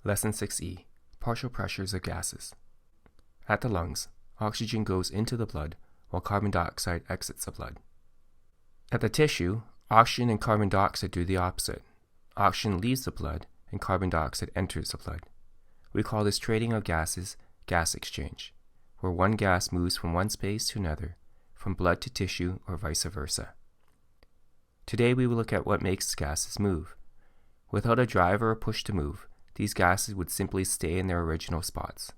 Lesson 6E, Partial Pressures of Gases. At the lungs, oxygen goes into the blood while carbon dioxide exits the blood. At the tissue, oxygen and carbon dioxide do the opposite. Oxygen leaves the blood and carbon dioxide enters the blood. We call this trading of gases gas exchange, where one gas moves from one space to another, from blood to tissue or vice versa. Today we will look at what makes gases move. Without a drive or a push to move, these gases would simply stay in their original spots.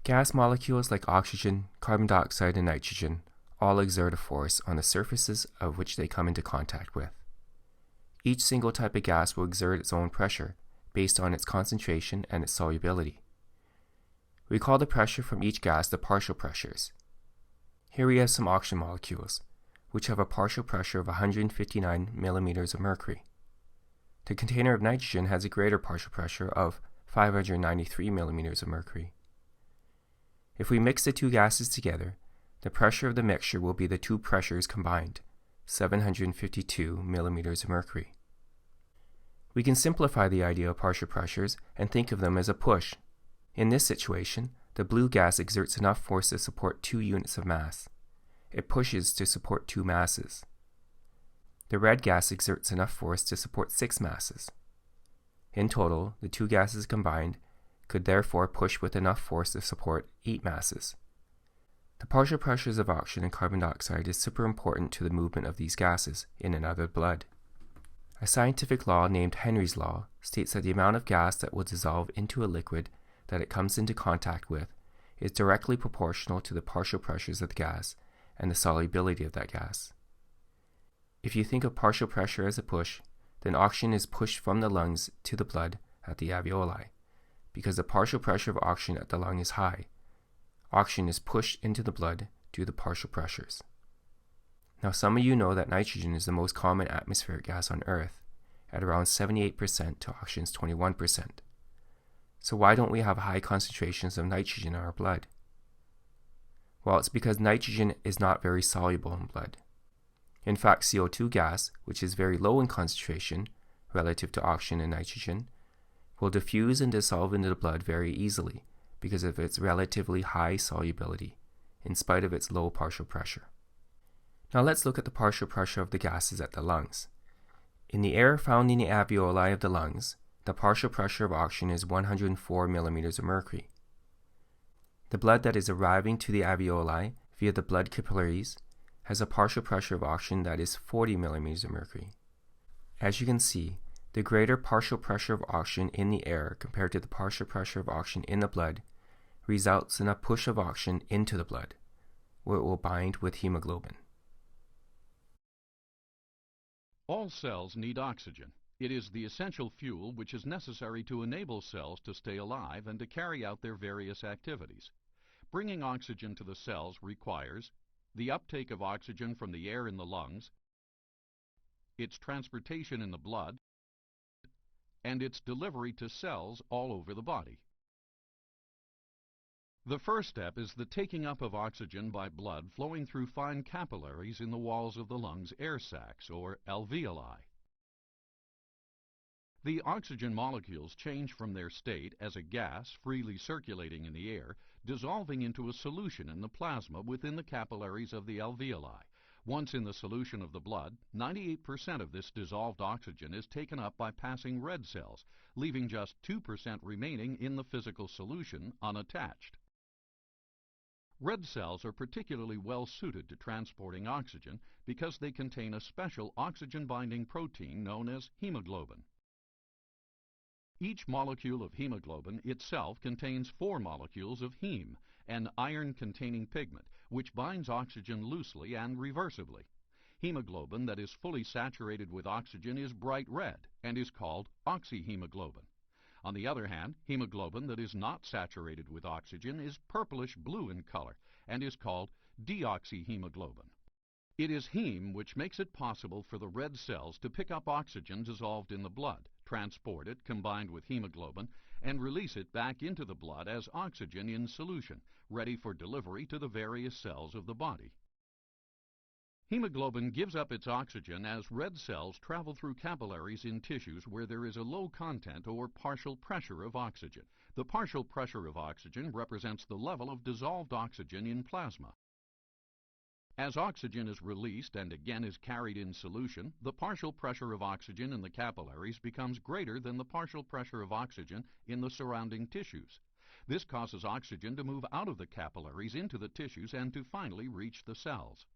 Gas molecules like oxygen, carbon dioxide, and nitrogen all exert a force on the surfaces of which they come into contact with. Each single type of gas will exert its own pressure based on its concentration and its solubility. We call the pressure from each gas the partial pressures. Here we have some oxygen molecules, which have a partial pressure of 159 millimeters of mercury. The container of nitrogen has a greater partial pressure of 593 millimeters of mercury. If we mix the two gases together, the pressure of the mixture will be the two pressures combined, 752 millimeters of mercury. We can simplify the idea of partial pressures and think of them as a push. In this situation, the blue gas exerts enough force to support 2 units of mass. It pushes to support 2 masses. The red gas exerts enough force to support 6 masses. In total, the two gases combined could therefore push with enough force to support 8 masses. The partial pressures of oxygen and carbon dioxide is super important to the movement of these gases in and out of blood. A scientific law named Henry's Law states that the amount of gas that will dissolve into a liquid that it comes into contact with is directly proportional to the partial pressures of the gas and the solubility of that gas. If you think of partial pressure as a push, then oxygen is pushed from the lungs to the blood at the alveoli. Because the partial pressure of oxygen at the lung is high, oxygen is pushed into the blood due to the partial pressures. Now some of you know that nitrogen is the most common atmospheric gas on Earth, at around 78% to oxygen's 21%. So why don't we have high concentrations of nitrogen in our blood? Well, it's because nitrogen is not very soluble in blood. In fact, CO2 gas, which is very low in concentration relative to oxygen and nitrogen, will diffuse and dissolve into the blood very easily because of its relatively high solubility, in spite of its low partial pressure. Now let's look at the partial pressure of the gases at the lungs. In the air found in the alveoli of the lungs, the partial pressure of oxygen is 104 millimeters of mercury. The blood that is arriving to the alveoli via the blood capillaries has a partial pressure of oxygen that is 40 millimeters of mercury. As you can see, the greater partial pressure of oxygen in the air compared to the partial pressure of oxygen in the blood results in a push of oxygen into the blood, where it will bind with hemoglobin. All cells need oxygen. It is the essential fuel which is necessary to enable cells to stay alive and to carry out their various activities. Bringing oxygen to the cells requires the uptake of oxygen from the air in the lungs, its transportation in the blood, and its delivery to cells all over the body. The first step is the taking up of oxygen by blood flowing through fine capillaries in the walls of the lungs' air sacs, or alveoli. The oxygen molecules change from their state as a gas freely circulating in the air, dissolving into a solution in the plasma within the capillaries of the alveoli. Once in the solution of the blood, 98% of this dissolved oxygen is taken up by passing red cells, leaving just 2% remaining in the physical solution unattached. Red cells are particularly well suited to transporting oxygen because they contain a special oxygen-binding protein known as hemoglobin. Each molecule of hemoglobin itself contains 4 molecules of heme, an iron-containing pigment, which binds oxygen loosely and reversibly. Hemoglobin that is fully saturated with oxygen is bright red and is called oxyhemoglobin. On the other hand, hemoglobin that is not saturated with oxygen is purplish-blue in color and is called deoxyhemoglobin. It is heme which makes it possible for the red cells to pick up oxygen dissolved in the blood, transport it combined with hemoglobin, and release it back into the blood as oxygen in solution, ready for delivery to the various cells of the body. Hemoglobin gives up its oxygen as red cells travel through capillaries in tissues where there is a low content or partial pressure of oxygen. The partial pressure of oxygen represents the level of dissolved oxygen in plasma. As oxygen is released and again is carried in solution, the partial pressure of oxygen in the capillaries becomes greater than the partial pressure of oxygen in the surrounding tissues. This causes oxygen to move out of the capillaries into the tissues and to finally reach the cells.